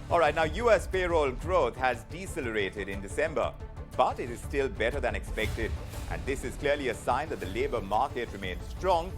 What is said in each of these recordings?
All right, now US payroll growth has decelerated in December, but it is still better than expected. And this is clearly a sign that the labor market remains strong.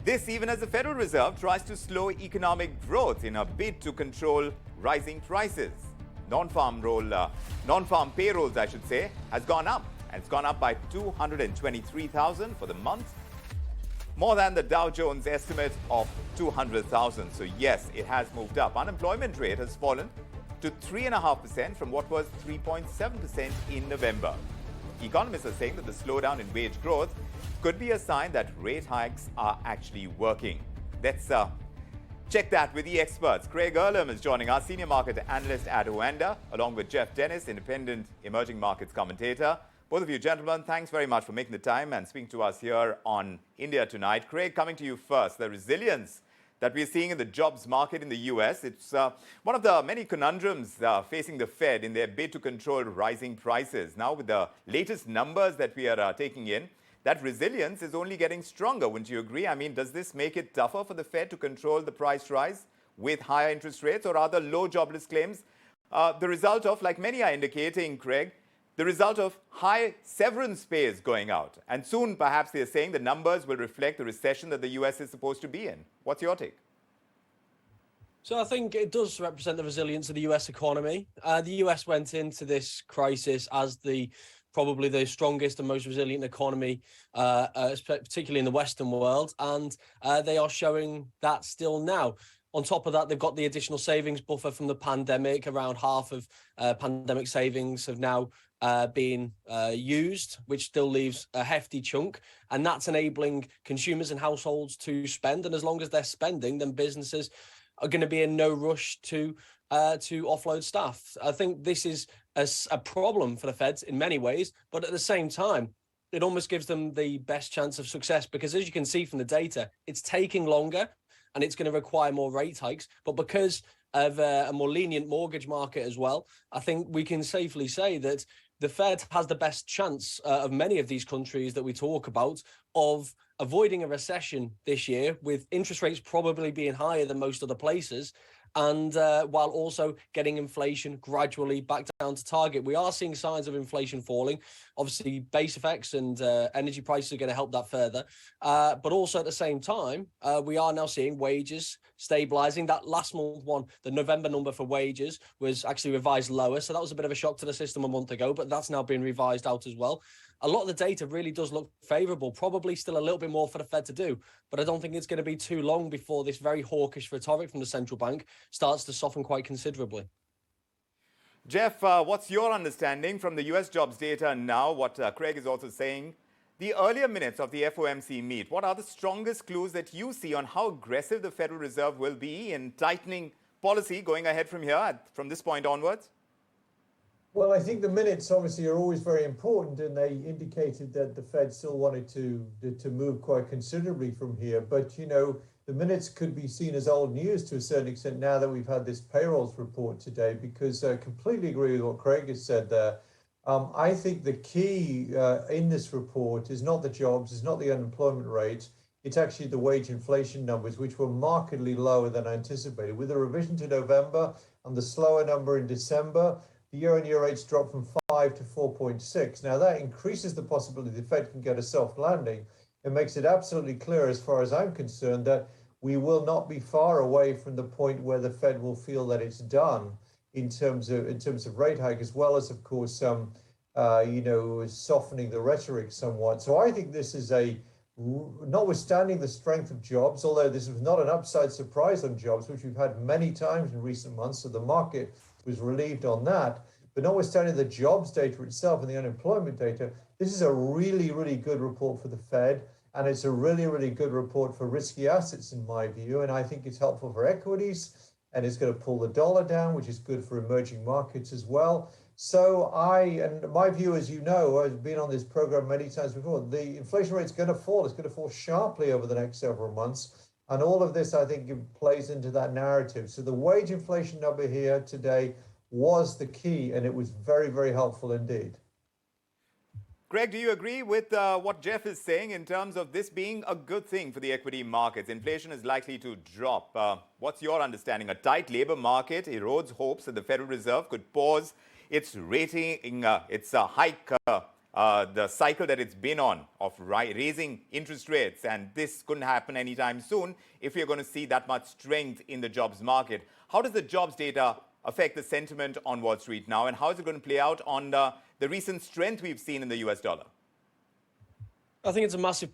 This even as the Federal Reserve tries to slow economic growth in a bid to control rising prices. Non-farm payrolls, I should say, has gone up. And it's gone up by 223,000 for the month, more than the Dow Jones estimate of 200,000. So yes, it has moved up. Unemployment rate has fallen to 3.5% from what was 3.7% in November. Economists are saying that the slowdown in wage growth could be a sign that rate hikes are actually working. Let's check that with the experts. Craig Erlam is joining us, senior market analyst at Oanda, along with Geoff Dennis, independent emerging markets commentator. Both of you gentlemen, thanks very much for making the time and speaking to us here on India Tonight. Craig, coming to you first, the resilience that we're seeing in the jobs market in the US, it's one of the many conundrums facing the Fed in their bid to control rising prices. Now, with the latest numbers that we are taking in, that resilience is only getting stronger, wouldn't you agree? I mean, does this make it tougher for the Fed to control the price rise with higher interest rates, or are the low jobless claims the result of, like many are indicating, Craig, the result of high severance pays going out? And soon, perhaps they're saying the numbers will reflect the recession that the US is supposed to be in. What's your take? So I think it does represent the resilience of the US economy. The US went into this crisis as probably the strongest and most resilient economy, particularly in the Western world, and they are showing that still now. On top of that, they've got the additional savings buffer from the pandemic. Around half of pandemic savings have now been used, which still leaves a hefty chunk. And that's enabling consumers and households to spend. And as long as they're spending, then businesses are going to be in no rush to offload staff. I think this is a problem for the Feds in many ways, but at the same time, it almost gives them the best chance of success, because as you can see from the data, it's taking longer and it's going to require more rate hikes. But because of a more lenient mortgage market as well, I think we can safely say that the Fed has the best chance of many of these countries that we talk about of avoiding a recession this year, with interest rates probably being higher than most other places, and while also getting inflation gradually back down to target. We are seeing signs of inflation falling. Obviously, base effects and energy prices are going to help that further. But also at the same time, we are now seeing wages stabilizing. That last month one, the November number for wages, was actually revised lower. So that was a bit of a shock to the system a month ago, but that's now been revised out as well. A lot of the data really does look favourable, probably still a little bit more for the Fed to do, but I don't think it's going to be too long before this very hawkish rhetoric from the central bank starts to soften quite considerably. Geoff, what's your understanding from the US jobs data now, what Craig is also saying? The earlier minutes of the FOMC meet, what are the strongest clues that you see on how aggressive the Federal Reserve will be in tightening policy going ahead from here, from this point onwards? Well, I think the minutes obviously are always very important, and they indicated that the Fed still wanted to move quite considerably from here. But, you know, the minutes could be seen as old news to a certain extent now that we've had this payrolls report today, because I completely agree with what Craig has said there. I think the key in this report is not the jobs, it's not the unemployment rate, it's actually the wage inflation numbers, which were markedly lower than anticipated. With a revision to November and the slower number in December, the year-on-year rates dropped from 5 to 4.6. Now, that increases the possibility the Fed can get a soft landing. It makes it absolutely clear, as far as I'm concerned, that we will not be far away from the point where the Fed will feel that it's done in terms of rate hike, as well as, of course, some, softening the rhetoric somewhat. So I think this is notwithstanding the strength of jobs, although this was not an upside surprise on jobs, which we've had many times in recent months, so the market was relieved on that. But notwithstanding the jobs data itself and the unemployment data, this is a really, really good report for the Fed. And it's a really, really good report for risky assets, in my view. And I think it's helpful for equities, and it's going to pull the dollar down, which is good for emerging markets as well. So my view, as you know, I've been on this program many times before, the inflation rate is going to fall. It's going to fall sharply over the next several months. And all of this, I think, plays into that narrative. So the wage inflation number here today was the key, and it was very, very helpful indeed. Greg, do you agree with what Geoff is saying in terms of this being a good thing for the equity markets? Inflation is likely to drop. What's your understanding? A tight labor market erodes hopes that the Federal Reserve could pause its hike, the cycle that it's been on of raising interest rates. And this couldn't happen anytime soon if we're going to see that much strength in the jobs market. How does the jobs data affect the sentiment on Wall Street now? And how is it going to play out on the recent strength we've seen in the US dollar? I think it's a massive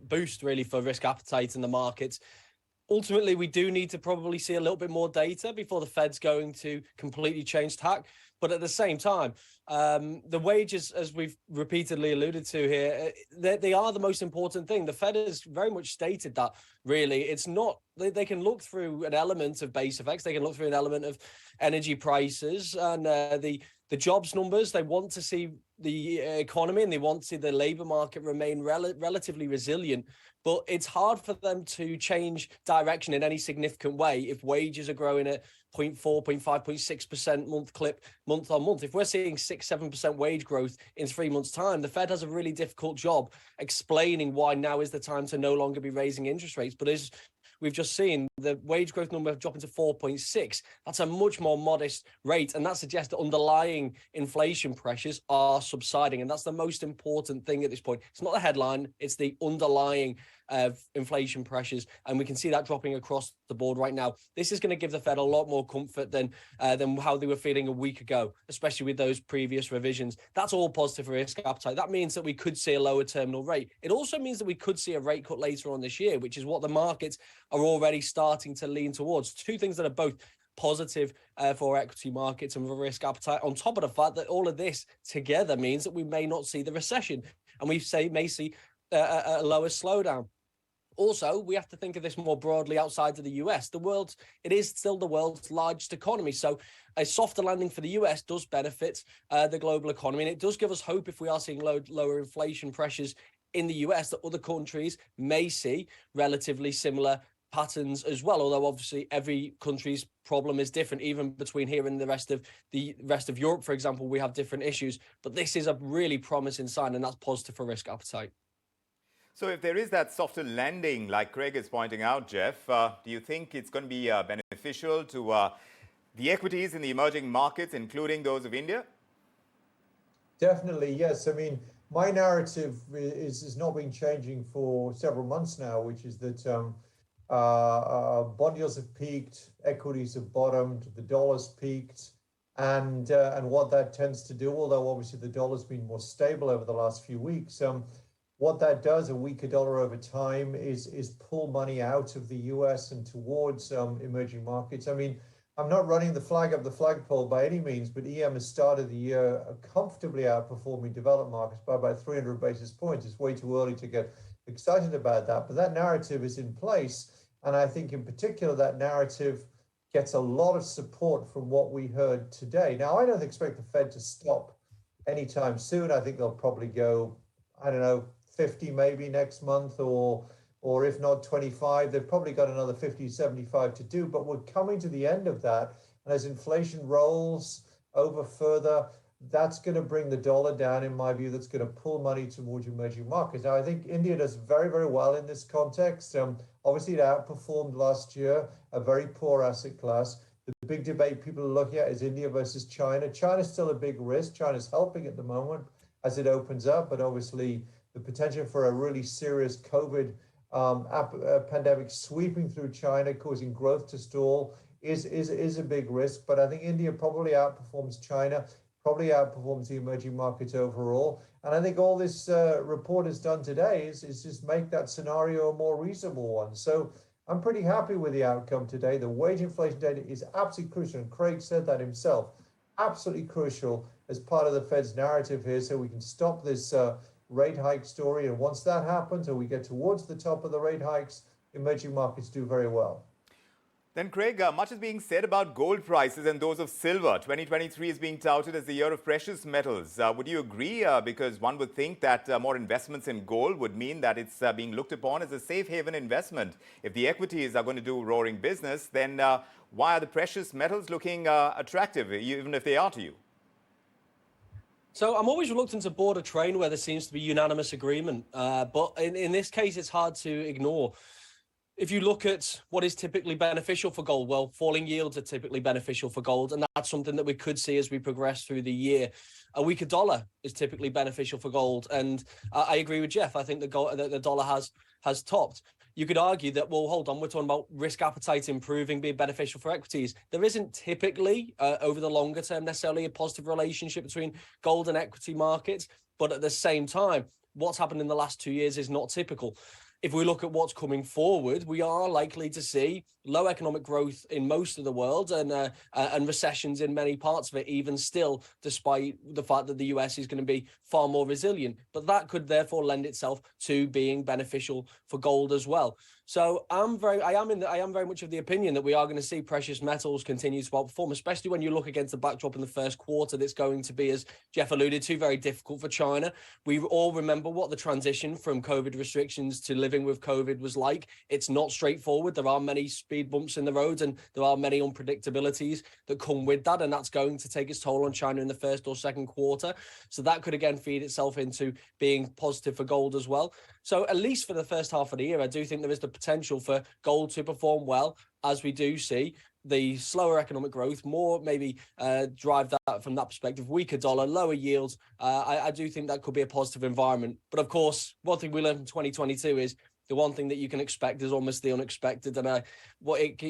boost really for risk appetite in the markets. Ultimately, we do need to probably see a little bit more data before the Fed's going to completely change tack. But at the same time, the wages, as we've repeatedly alluded to here, they are the most important thing. The Fed has very much stated that, really. It's not, they can look through an element of base effects. They can look through an element of energy prices and the jobs numbers. They want to see the economy and they want to see the labor market remain relatively resilient. But it's hard for them to change direction in any significant way if wages are growing at 0.4, 0.5, 0.6% month on month. If we're seeing 6-7% wage growth in 3 months' time, the Fed has a really difficult job explaining why now is the time to no longer be raising interest rates. But as we've just seen, the wage growth number dropping to 4.6. That's a much more modest rate. And that suggests that underlying inflation pressures are subsiding. And that's the most important thing at this point. It's not the headline, it's the underlying inflation pressures. And we can see that dropping across the board right now. This is going to give the Fed a lot more comfort than how they were feeling a week ago, especially with those previous revisions. That's all positive for risk appetite. That means that we could see a lower terminal rate. It also means that we could see a rate cut later on this year, which is what the markets are already starting to lean towards. Two things that are both positive for equity markets and for risk appetite, on top of the fact that all of this together means that we may not see the recession and we may see a lower slowdown. Also, we have to think of this more broadly outside of the US. It is still the world's largest economy. So a softer landing for the US does benefit the global economy. And it does give us hope if we are seeing lower inflation pressures in the US that other countries may see relatively similar patterns as well. Although obviously every country's problem is different, even between here and the rest of Europe, for example, we have different issues. But this is a really promising sign, and that's positive for risk appetite. So if there is that softer landing, like Craig is pointing out, Geoff, do you think it's going to be beneficial to the equities in the emerging markets, including those of India? Definitely, yes. I mean, my narrative is not been changing for several months now, which is that bond yields have peaked, equities have bottomed, the dollar's peaked, and what that tends to do, although obviously the dollar's been more stable over the last few weeks, what that does, a weaker dollar over time, is pull money out of the US and towards emerging markets. I mean, I'm not running the flag up the flagpole by any means, but EM has started the year comfortably outperforming developed markets by about 300 basis points. It's way too early to get excited about that, but that narrative is in place. And I think in particular, that narrative gets a lot of support from what we heard today. Now, I don't expect the Fed to stop anytime soon. I think they'll probably go, I don't know, 50 maybe next month, or if not 25, they've probably got another 50, 75 to do, but we're coming to the end of that. And as inflation rolls over further, that's going to bring the dollar down, in my view. That's going to pull money towards emerging markets. Now, I think India does very, very well in this context. Obviously, it outperformed last year, a very poor asset class. The big debate people are looking at is India versus China. China's still a big risk. China's helping at the moment as it opens up, but obviously the potential for a really serious COVID pandemic sweeping through China, causing growth to stall, is a big risk. But I think India probably outperforms China, probably outperforms the emerging markets overall. And I think all this report has done today is just make that scenario a more reasonable one. So I'm pretty happy with the outcome today. The wage inflation data is absolutely crucial, and Craig said that himself, absolutely crucial as part of the Fed's narrative here, so we can stop this rate hike story. And once that happens, and we get towards the top of the rate hikes, emerging markets do very well. Then, Craig, much is being said about gold prices and those of silver. 2023 is being touted as the year of precious metals. Would you agree? Because one would think that more investments in gold would mean that it's being looked upon as a safe haven investment. If the equities are going to do roaring business, then why are the precious metals looking attractive, even if they are to you? So I'm always reluctant to board a train where there seems to be unanimous agreement. But in this case, it's hard to ignore. If you look at what is typically beneficial for gold, well, falling yields are typically beneficial for gold, and that's something that we could see as we progress through the year. A weaker dollar is typically beneficial for gold, and I agree with Geoff. I think the dollar has topped. You could argue that, well, hold on, we're talking about risk appetite improving, being beneficial for equities. There isn't typically, over the longer term, necessarily a positive relationship between gold and equity markets, but at the same time, what's happened in the last 2 years is not typical. If we look at what's coming forward, we are likely to see low economic growth in most of the world and recessions in many parts of it, even still, despite the fact that the US is going to be far more resilient. But that could therefore lend itself to being beneficial for gold as well. So I am very much of the opinion that we are going to see precious metals continue to outperform, especially when you look against the backdrop in the first quarter. That's going to be, as Geoff alluded to, very difficult for China. We all remember what the transition from COVID restrictions to living with COVID was like. It's not straightforward. There are many speed bumps in the road, and there are many unpredictabilities that come with that, and that's going to take its toll on China in the first or second quarter. So that could again feed itself into being positive for gold as well. So at least for the first half of the year, I do think there is the potential for gold to perform well, as we do see the slower economic growth, more maybe drive that from that perspective, weaker dollar, lower yields. I do think that could be a positive environment. But of course, one thing we learned in 2022 is the one thing that you can expect is almost the unexpected. And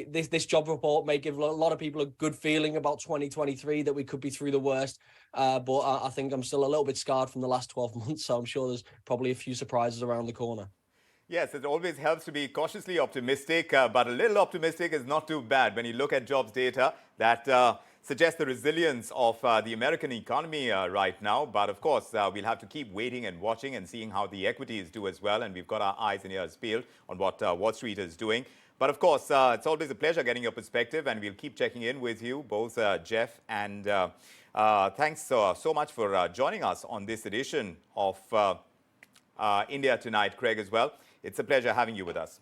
this job report may give a lot of people a good feeling about 2023, that we could be through the worst. But I think I'm still a little bit scarred from the last 12 months. So I'm sure there's probably a few surprises around the corner. Yes, it always helps to be cautiously optimistic, but a little optimistic is not too bad when you look at jobs data that suggests the resilience of the American economy right now. But of course, we'll have to keep waiting and watching and seeing how the equities do as well. And we've got our eyes and ears peeled on what Wall Street is doing. But of course, it's always a pleasure getting your perspective, and we'll keep checking in with you, both Geoff and thanks so much for joining us on this edition of India Tonight, Craig, as well. It's a pleasure having you with us.